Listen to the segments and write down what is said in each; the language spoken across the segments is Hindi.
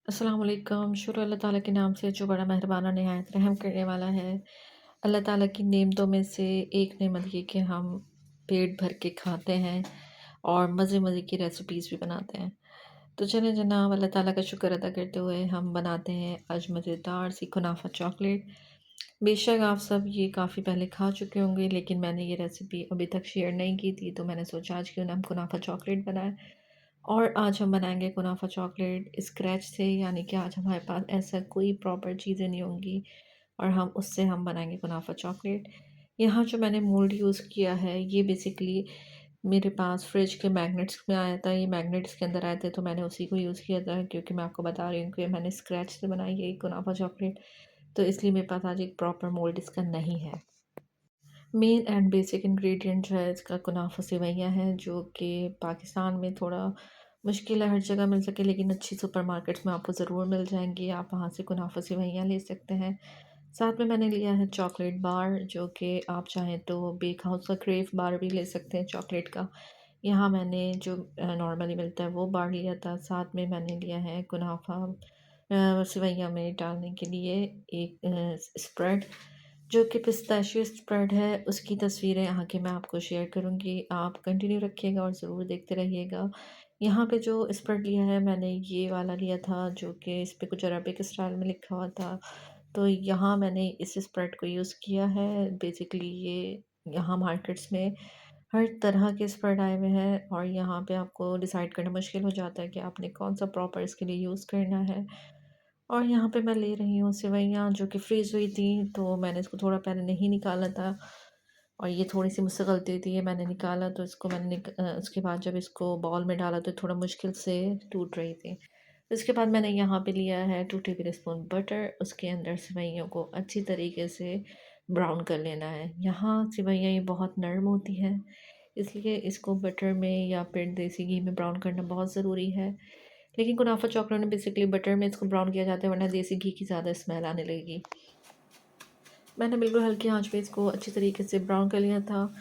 अस्सलाम वालेकुम। शुक्र अल्लाह ताला के नाम से जो बड़ा मेहरबान और निहायत रहम करने वाला है। अल्लाह ताला की नेमतों में से एक नेमत ये कि हम पेट भर के खाते हैं और मज़े-मज़े की रेसिपीज़ भी बनाते हैं। तो चलें जनाब, अल्लाह ताला का शुक्र अदा करते हुए हम बनाते हैं आज मज़ेदार सी कुनाफा चॉकलेट। बेशक आप सब ये काफ़ी पहले खा चुके होंगे, लेकिन मैंने ये रेसिपी अभी तक शेयर नहीं की थी, तो मैंने सोचा आज क्यों ना हम कुनाफा चॉकलेट बनाएँ। और आज हम बनाएँगे कुनाफा चॉकलेट स्क्रैच से, यानी कि आज हमारे पास ऐसा कोई प्रॉपर चीज़ें नहीं होंगी और हम बनाएँगे कुनाफा चॉकलेट। यहाँ जो मैंने मोल्ड यूज़ किया है, ये बेसिकली मेरे पास फ्रिज के मैग्नेट्स में आया था। ये मैग्नेट्स के अंदर आए थे, तो मैंने उसी को यूज़ किया था, क्योंकि मैं आपको बता रही हूँ कि मैंने स्क्रैच से बनाई है ये कुनाफा चॉकलेट, तो इसलिए मेरे पास आज एक प्रॉपर मोल्ड इसका नहीं है। मेन एंड बेसिक इंग्रेडिएंट जो है इसका कुनाफा सेवइयाँ हैं, जो कि पाकिस्तान में थोड़ा मुश्किल है हर जगह मिल सके, लेकिन अच्छी सुपरमार्केट्स में आपको ज़रूर मिल जाएँगी। आप वहाँ से कुनाफा सेवइयाँ ले सकते हैं। साथ में मैंने लिया है चॉकलेट बार, जो कि आप चाहें तो बेक हाउस का क्रेव बार भी ले सकते हैं चॉकलेट का। यहाँ मैंने जो नॉर्मली मिलता है वो बार लिया था। साथ में मैंने लिया है कुनाफा सेवइयाँ में डालने के लिए एक स्प्रेड, जो कि पिस्ताशियो स्प्रेड है। उसकी तस्वीरें आगे मैं आपको शेयर करूँगी। आप कंटिन्यू रखिएगा और ज़रूर देखते रहिएगा। यहाँ पे जो स्प्रेड लिया है मैंने ये वाला लिया था, जो कि इस पे कुछ अरबिक स्टाइल में लिखा हुआ था। तो यहाँ मैंने इस स्प्रेड को यूज़ किया है। बेसिकली ये यहाँ मार्केट्स में हर तरह के स्प्रेड आए हुए हैं और यहाँ पे आपको डिसाइड करना मुश्किल हो जाता है कि आपने कौन-सा प्रॉपर इसके लिए यूज़ करना है। और यहाँ पे मैं ले रही हूँ सेवइयाँ, जो कि फ्रीज़ हुई थी, तो मैंने इसको थोड़ा पहले नहीं निकाला था और ये थोड़ी-सी मुझसे गलती थी, ये मैंने निकाला तो इसको उसके बाद जब इसको बाउल में डाला तो थोड़ा मुश्किल से टूट रही थी। उसके बाद मैंने यहाँ पे लिया है 2 टेबलस्पून बटर, उसके अंदर सेवइयों को अच्छी तरीके से ब्राउन कर लेना है। यहाँ सेवइयाँ ये बहुत नरम होती हैं, इसलिए इसको बटर में या फिर देसी घी में ब्राउन करना बहुत ज़रूरी है। लेकिन कुनाफा चॉकलेट में बेसिकली बटर में इसको ब्राउन किया जाता है, वरना देसी घी की ज़्यादा स्मेल आने लगेगी। मैंने बिल्कुल हल्की आँच पे इसको अच्छी तरीके से ब्राउन कर लिया था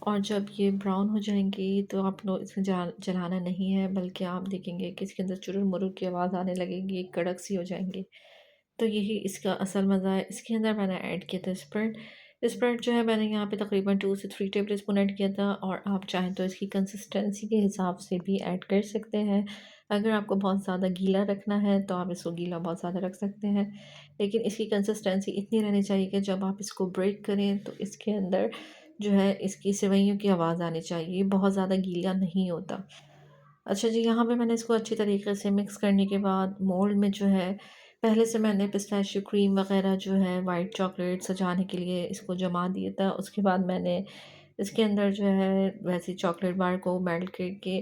और जब ये ब्राउन हो जाएँगी तो आप लोग इसे जलाना नहीं है, बल्कि आप देखेंगे कि इसके अंदर चुरुर-मुरुर की आवाज़ आने लगेगी, कड़क सी हो जाएँगी। तो यही इसका असल मज़ा है। इसके अंदर मैंने ऐड किया था स्प्रेड। स्प्रेड जो है मैंने यहाँ पे तकरीबन 2 से 3 टेबलस्पून ऐड किया था और आप चाहें तो इसकी कंसिस्टेंसी के हिसाब से भी ऐड कर सकते हैं। अगर आपको बहुत ज़्यादा गीला रखना है तो आप इसको गीला बहुत ज़्यादा रख सकते हैं। लेकिन इसकी कंसिस्टेंसी इतनी रहनी चाहिए कि जब आप इसको ब्रेक करें तो इसके अंदर जो है इसकी सेवइयों की आवाज़ आनी चाहिए, बहुत ज़्यादा गीला नहीं होता। अच्छा जी, यहाँ पे मैंने इसको अच्छी तरीके से मिक्स करने के बाद मोल्ड में जो है पहले से मैंने पिस्ताशियो क्रीम वग़ैरह जो है वाइट चॉकलेट सजाने के लिए इसको जमा दिया था। उसके बाद मैंने इसके अंदर जो है वैसे चॉकलेट बार को मेल्ट करके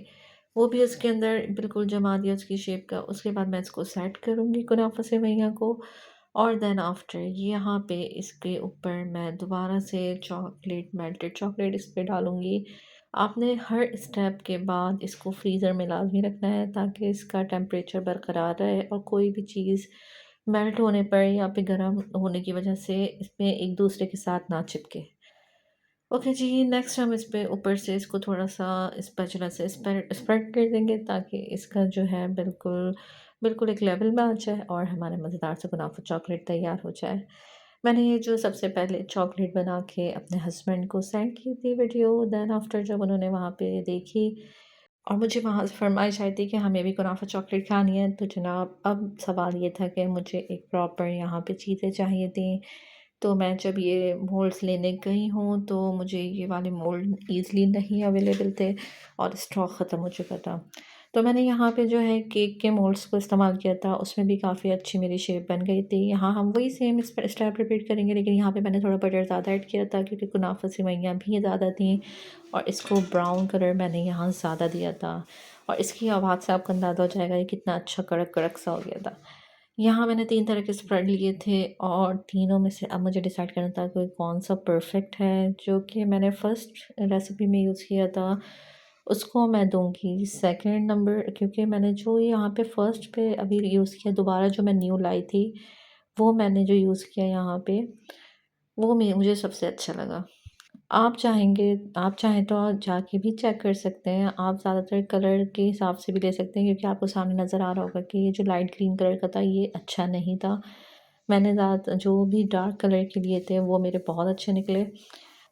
वो भी उसके अंदर बिल्कुल जमा दिया उसकी शेप का। उसके बाद मैं इसको सेट करूँगी कुनाफा सेवइयाँ को और देन आफ्टर यहाँ पे इसके ऊपर मैं दोबारा से चॉकलेट मेल्टेड चॉकलेट इस पे डालूँगी। आपने हर स्टेप के बाद इसको फ्रीज़र में लाज़मी रखना है, ताकि इसका टेम्परेचर बरकरार रहे और कोई भी चीज़ मेल्ट होने पर या फिर गर्म होने की वजह से इसमें एक दूसरे के साथ ना चिपके। ओके जी, नेक्स्ट हम इस पे ऊपर से इसको थोड़ा-सा स्पैचुला से स्प्रेड कर देंगे, ताकि इसका जो है बिल्कुल एक लेवल में आ जाए और हमारा मज़ेदार सा कुनाफा चॉकलेट तैयार हो जाए। मैंने ये जो सबसे पहले चॉकलेट बना के अपने हस्बैंड को सेंड की थी वीडियो, देन आफ्टर जब उन्होंने वहाँ पे देखी और मुझे वहाँ से फ़रमाइश आई थी कि हमें भी कुनाफा चॉकलेट खानी है, तो जनाब अब सवाल ये था कि मुझे एक प्रॉपर यहाँ पे चीज़ें चाहिए थी। तो मैं जब ये मोल्ड्स लेने गई हूँ, तो मुझे ये वाले मोल्ड ईज़िली नहीं अवेलेबल थे और स्टॉक ख़त्म हो चुका था। तो मैंने यहाँ पे जो है केक के मोल्ड्स को इस्तेमाल किया था, उसमें भी काफ़ी अच्छी मेरी शेप बन गई थी। यहाँ हम वही सेम स्टेप रिपीट करेंगे, लेकिन यहाँ पे मैंने थोड़ा बटर ज़्यादा ऐड किया था, क्योंकि कुनाफा सेवइयाँ भी ज़्यादा थीं और इसको ब्राउन कलर मैंने यहाँ ज़्यादा दिया था और इसकी आवाज़ से आपको अंदाज़ा हो जाएगा ये कितना अच्छा कड़क-कड़क सा हो गया था। यहाँ मैंने 3 तरह के स्प्रेड लिए थे और तीनों में से अब मुझे डिसाइड करना था कि कौन-सा परफ़ेक्ट है, जो कि मैंने फर्स्ट रेसिपी में यूज़ किया था, उसको मैं दूँगी सेकंड नंबर, क्योंकि मैंने जो यहाँ पे फर्स्ट पे अभी यूज़ किया, दोबारा जो मैं न्यू लाई थी, वो मैंने जो यूज़ किया यहाँ पे, वो मुझे सबसे अच्छा लगा। आप चाहें तो आप जाके भी चेक कर सकते हैं। आप ज़्यादातर कलर के हिसाब से भी ले सकते हैं क्योंकि आपको सामने नज़र आ रहा होगा कि ये जो लाइट ग्रीन कलर का था ये अच्छा नहीं था। मैंने ज़्यादा जो भी डार्क कलर के लिए थे वो मेरे बहुत अच्छे निकले।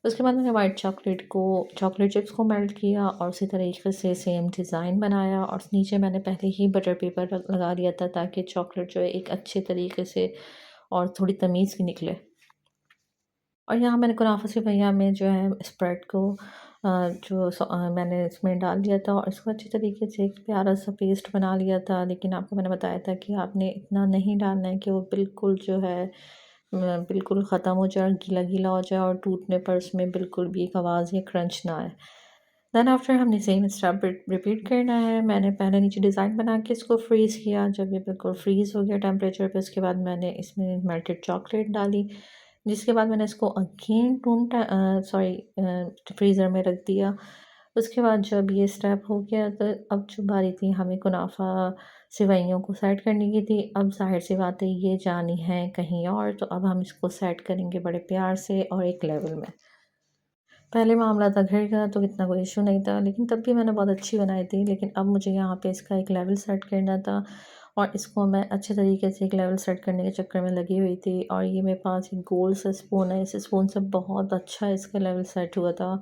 उसके बाद मैंने वाइट चॉकलेट चिप्स को मेल्ट किया और उसी तरीके से सेम डिज़ाइन बनाया और नीचे मैंने पहले ही बटर पेपर लगा दिया था ताकि चॉकलेट जो है एक अच्छे तरीके से और थोड़ी तमीज़ की निकले। और यहाँ मैंने कुनाफा सेवइयाँ में जो है स्प्रेड को मैंने इसमें डाल दिया था और इसको अच्छी तरीके से एक प्यारा-सा पेस्ट बना लिया था। लेकिन आपको मैंने बताया था कि आपने इतना नहीं डालना है कि वो बिल्कुल जो है बिल्कुल ख़त्म हो जाए और गीला-गीला हो जाए और टूटने पर उसमें बिल्कुल भी एक आवाज़ या क्रंच ना आए। देन आफ्टर हमने सेम स्टेप रिपीट करना है। मैंने पहले नीचे डिज़ाइन बना के इसको फ्रीज़ किया। जब ये बिल्कुल फ्रीज़ हो गया टेम्परेचर पे उसके बाद मैंने इसमें मेल्टेड चॉकलेट डाली। जिसके बाद मैंने इसको अगेन फ्रीज़र में रख दिया। उसके बाद जब ये स्टेप हो गया तो अब जो बारी थी हमें कुनाफा सेवइयों को सेट करने की थी। अब ज़ाहिर-सी बात है ये जानी है कहीं और तो अब हम इसको सेट करेंगे बड़े प्यार से और एक लेवल में। पहले मामला था घर का तो इतना कोई इश्यू नहीं था, लेकिन तब भी मैंने बहुत अच्छी बनाई थी। लेकिन अब मुझे यहाँ पे इसका एक लेवल सेट करना था और इसको मैं अच्छे तरीके से एक लेवल सेट करने के चक्कर में लगी हुई थी और ये मेरे पास एक गोल सा स्पून है, इस स्पून से बहुत अच्छा इसका लेवल सेट हुआ था।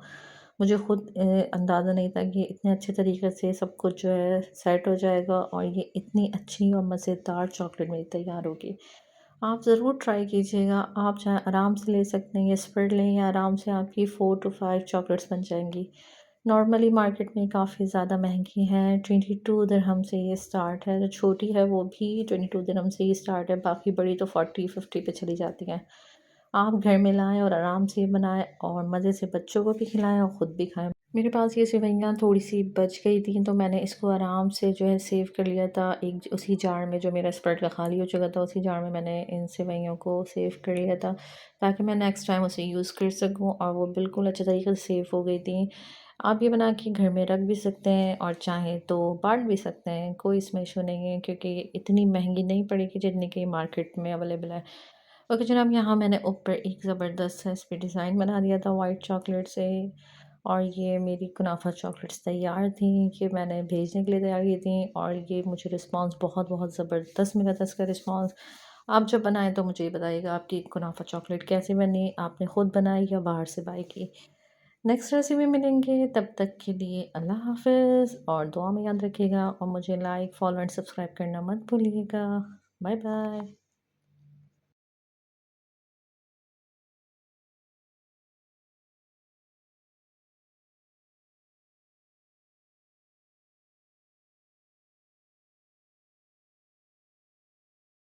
मुझे खुद अंदाज़ा नहीं था कि इतने अच्छे तरीके से सब कुछ जो है सेट हो जाएगा और ये इतनी अच्छी और मज़ेदार चॉकलेट मेरी तैयार होगी। आप ज़रूर ट्राई कीजिएगा। आप चाहे आराम से ले सकते हैं, ये स्प्रेड लें या आराम से आपकी 4 टू 5 चॉकलेट्स बन जाएँगी। नॉर्मली मार्केट में काफ़ी ज़्यादा महँगी हैं, 22 दिरहम से ये स्टार्ट है, जो छोटी है वो भी 22 दिरहम से ही स्टार्ट है, बाकी बड़ी तो 40-50 पे चली जाती हैं। आप घर में लाएँ और आराम से बनाएँ और मज़े से बच्चों को भी खिलाएँ और ख़ुद भी खाएँ। मेरे पास ये सेवइयाँ थोड़ी-सी बच गई थी, तो मैंने इसको आराम से जो है सेव कर लिया था एक उसी जार में जो मेरा स्प्रेड का खाली हो चुका था, उसी जार में मैंने इन सेवइयों को सेव कर लिया था, ताकि मैं नेक्स्ट टाइम उसे यूज़ कर सकूँ और वो बिल्कुल अच्छे तरीके से सेव हो गई थी। आप ये बना के घर में रख भी सकते हैं और चाहें तो बाँट भी सकते हैं, कोई इसमें इश्यू नहीं है क्योंकि ये इतनी महँगी नहीं पड़ेगी जितनी कि मार्केट में अवेलेबल है। ओके जनाब, यहाँ मैंने ऊपर एक ज़बरदस्त सा इस पे डिज़ाइन बना दिया था वाइट चॉकलेट से और ये मेरी कुनाफा चॉकलेट्स तैयार थी। ये मैंने भेजने के लिए तैयार की थी और ये मुझे रिस्पॉन्स बहुत ज़बरदस्त मिला था इसका रिस्पॉन्स। आप जब बनाएँ तो मुझे ये बताइएगा आपकी कुनाफा चॉकलेट कैसी बनी? आपने ख़ुद बनाई या बाहर से बाय की? नेक्स्ट रेसिपी मिलेंगे, तब तक के लिए अल्लाह हाफ़िज़ और दुआ में याद रखिएगा और मुझे लाइक, फॉलो एंड सब्सक्राइब करना मत भूलिएगा। Bye bye.